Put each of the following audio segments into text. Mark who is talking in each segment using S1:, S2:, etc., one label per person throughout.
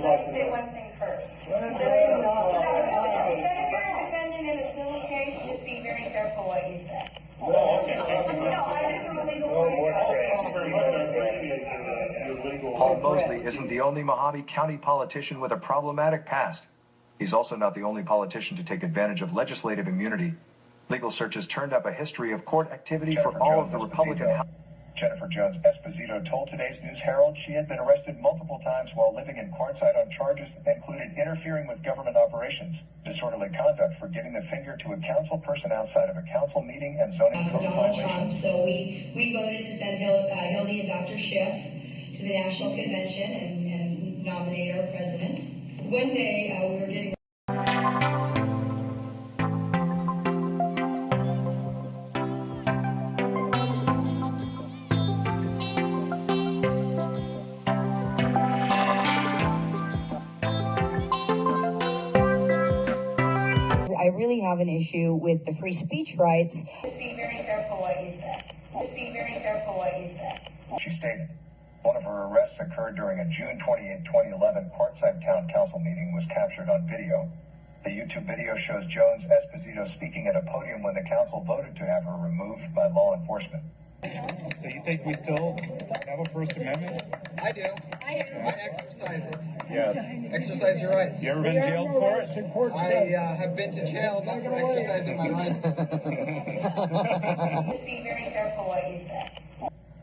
S1: me say one thing first. Instead of you're a defendant in a civil case, just be very careful what you say.
S2: Paul Mosley isn't the only Mohave County politician with a problematic past. He's also not the only politician to take advantage of legislative immunity. Legal searches turned up a history of court activity for all of the Republican.
S3: Jennifer Esposito told today's News Herald she had been arrested multiple times while living in Quartzsite on charges that included interfering with government operations, disorderly conduct for giving the finger to a council person outside of a council meeting, and zoning code violations.
S4: So we voted to send Hildy and Dr. Schiff to the National Convention and nominate our president. One day we were getting
S5: I really have an issue with the free speech rights.
S1: Just be very careful what you say. Just be very careful what you say.
S3: She stated one of her arrests occurred during a June 28, 2011 Quartzsite Town Council meeting was captured on video. The YouTube video shows Jones Esposito speaking at a podium when the council voted to have her removed by law enforcement.
S6: So you think we still have a First Amendment?
S7: I do. I exercise it.
S6: Yes.
S7: Exercise your rights.
S6: You ever been jailed for it?
S7: I have been to jail, not for exercising my rights.
S1: Just be very careful what you say.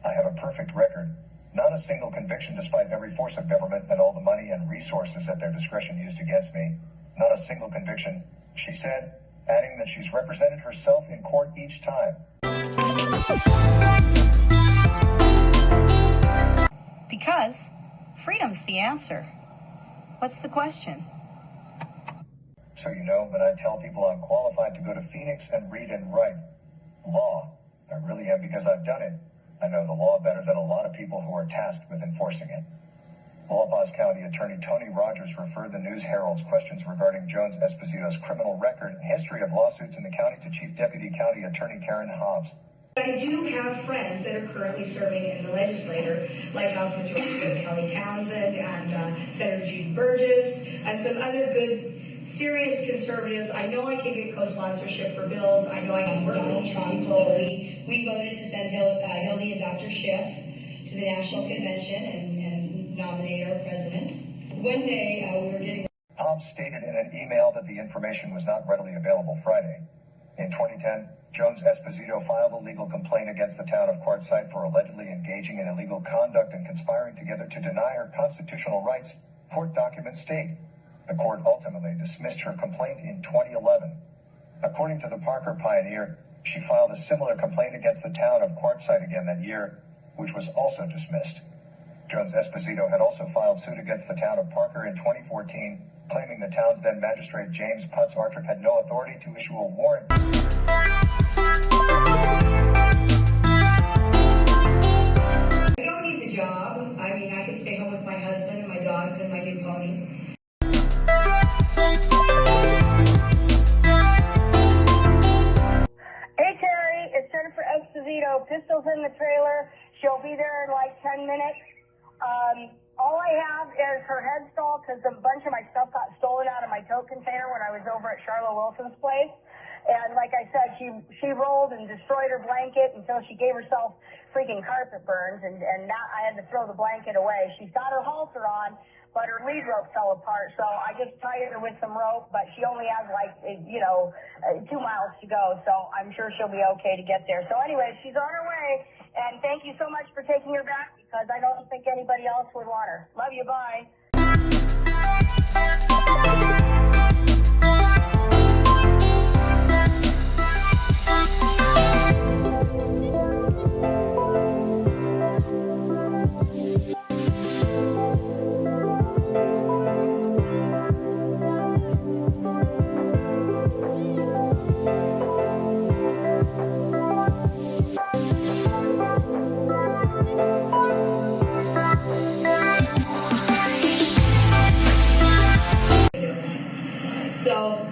S3: I have a perfect record. Not a single conviction despite every force of government and all the money and resources at their discretion used against me. Not a single conviction, she said, adding that she's represented herself in court each time.
S5: Because freedom's the answer. What's the question?
S3: So you know, but I tell people I'm qualified to go to Phoenix and read and write law. I really am, because I've done it. I know the law better than a lot of people who are tasked with enforcing it. Mohave County Attorney Tony Rogers referred the News Herald's questions regarding Jones Esposito's criminal record and history of lawsuits in the county to Chief Deputy County Attorney Karen Hobbs.
S4: I do have friends that are currently serving in the legislature, like House Majority Kelly Townsend and Senator Judy Burgess, and some other good, serious conservatives. I know I can get co-sponsorship for bills. I know I can work with Trump. So we voted to send Hildy and Dr. Schiff to the National Convention and nominate our president. One day we were getting...
S3: Hobbs stated in an email that the information was not readily available Friday. In 2010, Jones Esposito filed a legal complaint against the town of Quartzsite for allegedly engaging in illegal conduct and conspiring together to deny her constitutional rights, court documents state. The court ultimately dismissed her complaint in 2011. According to the Parker Pioneer, she filed a similar complaint against the town of Quartzsite again that year, which was also dismissed. Jones Esposito had also filed suit against the town of Parker in 2014, claiming the town's then magistrate James Putz Archer had no authority to issue a warrant.
S4: I don't need the job. I mean, I can stay home with my husband and my dogs and my new pony.
S8: Hey Terry, it's Jennifer Esposito. Pistols in the trailer. She'll be there in like 10 minutes. All I have is her headstall because a bunch of my stuff got stolen out of my tote container when I was over at Charlotte Wilson's place. And like I said, she rolled and destroyed her blanket until she gave herself freaking carpet burns, and now I had to throw the blanket away. She's got her halter on, but her lead rope fell apart, so I just tied her with some rope, but she only has like, 2 miles to go, so I'm sure she'll be okay to get there. So anyway, she's on her way, and thank you so much for taking her back, because I don't think anybody else would want her. Love you, bye.
S4: So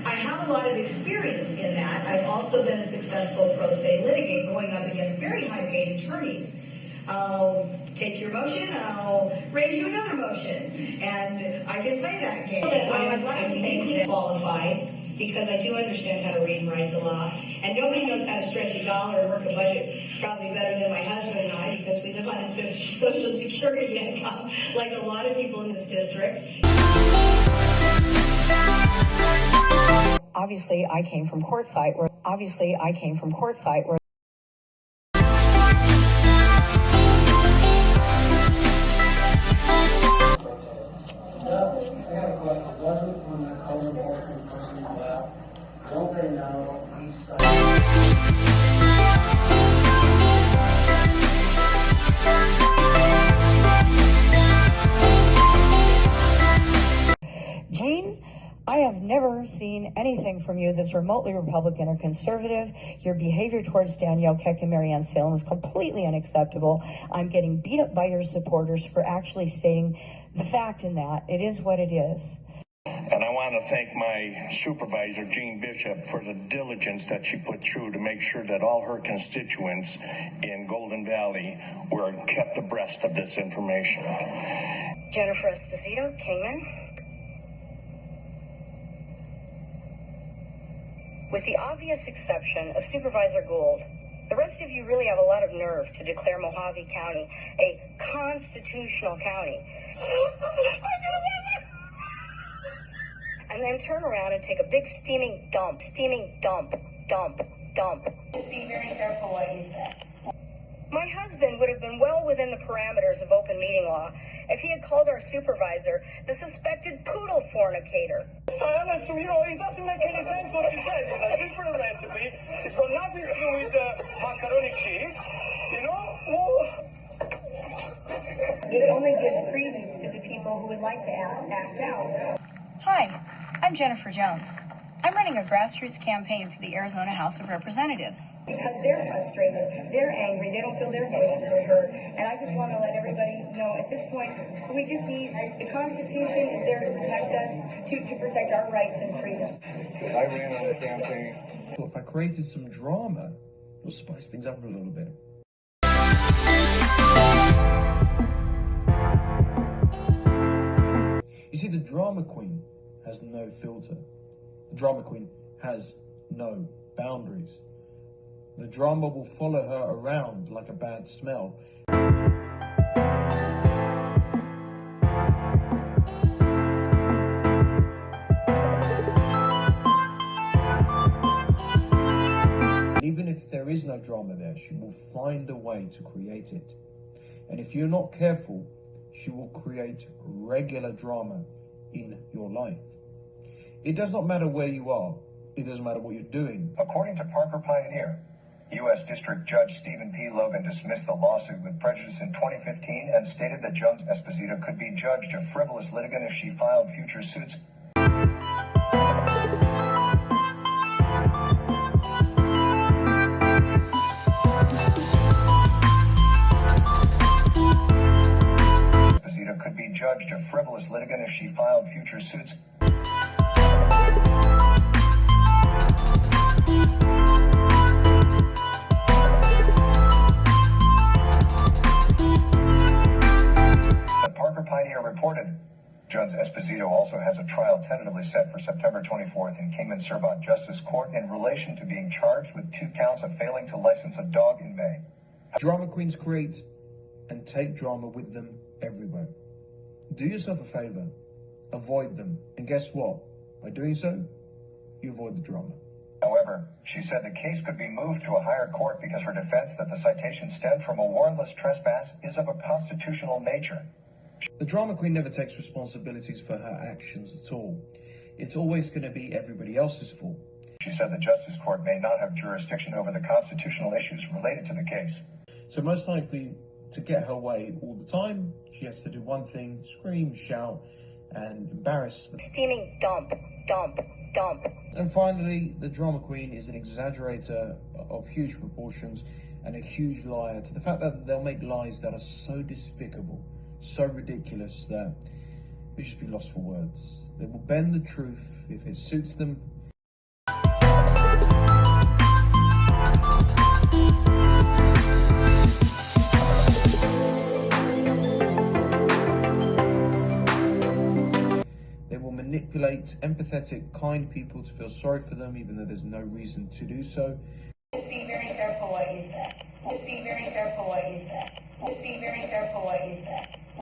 S4: I have a lot of experience in that. I've also been a successful pro se litigant going up against very high paid attorneys. I'll take your motion, I'll raise you another motion, and I can play that game. I would like to think that qualified, because I do understand how to read and write the law, and nobody knows how to stretch a dollar and work a budget probably better than my husband and I, because we live on a social security income, like a lot of people in this district.
S5: Obviously, I came from courtside where Jane, I have never seen anything from you that's remotely Republican or conservative. Your behavior towards Danielle Keck and Marianne Salem is completely unacceptable. I'm getting beat up by your supporters for actually stating the fact in that. It is what it is.
S9: And I want to thank my supervisor, Jean Bishop, for the diligence that she put through to make sure that all her constituents in Golden Valley were kept abreast of this information.
S5: Jennifer Esposito, Kingman. With the obvious exception of Supervisor Gould, the rest of you really have a lot of nerve to declare Mohave County a constitutional county. And then turn around and take a big steaming dump.
S1: Just be very careful what you say.
S5: My husband would have been well within the parameters of open meeting law if he had called our supervisor the suspected poodle fornicator.
S9: It doesn't make any sense what you said. It's a different recipe. It's got nothing to do with the macaroni cheese.
S4: It only gives credence to the people who would like to act out.
S10: Hi, I'm Jennifer Jones. I'm running a grassroots campaign for the Arizona House of Representatives.
S4: Because they're frustrated, they're angry, they don't feel their voices are heard. And I just want to let everybody know at this point, we just need, the Constitution is there to protect us, to protect our rights and freedom.
S9: I ran on the campaign.
S6: So if I created some drama, it'll spice things up a little bit. You see, the drama queen has no filter. The drama queen has no boundaries. The drama will follow her around like a bad smell. Even if there is no drama there, she will find a way to create it. And if you're not careful, she will create regular drama in your life. It does not matter where you are. It doesn't matter what you're doing.
S3: According to Parker Pioneer, U.S. District Judge Stephen P. Logan dismissed the lawsuit with prejudice in 2015 and stated that Jones Esposito could be judged a frivolous litigant if she filed future suits. Esposito could be judged a frivolous litigant if she filed future suits. Pioneer reported Jones Esposito also has a trial tentatively set for September 24th in Kingman-Surbat Justice Court in relation to being charged with 2 counts of failing to license a dog in May.
S6: Drama queens create and take drama with them everywhere. Do yourself a favor, avoid them, and guess what? By doing so, you avoid the drama.
S3: However, she said the case could be moved to a higher court because her defense that the citation stemmed from a warrantless trespass is of a constitutional nature.
S6: The drama queen never takes responsibilities for her actions at all. It's always going to be everybody else's fault.
S3: She said the Justice Court may not have jurisdiction over the constitutional issues related to the case.
S6: So most likely, to get her way all the time, she has to do one thing: scream, shout, and embarrass them.
S5: Steaming dump.
S6: And finally, the drama queen is an exaggerator of huge proportions and a huge liar, to the fact that they'll make lies that are so despicable, so ridiculous, that you'll just be lost for words. They will bend the truth if it suits them. manipulate empathetic, kind people to feel sorry for them, even though there's no reason to do so.
S1: Just be very careful what you say. Just be very careful what you say. Just be very careful what you say.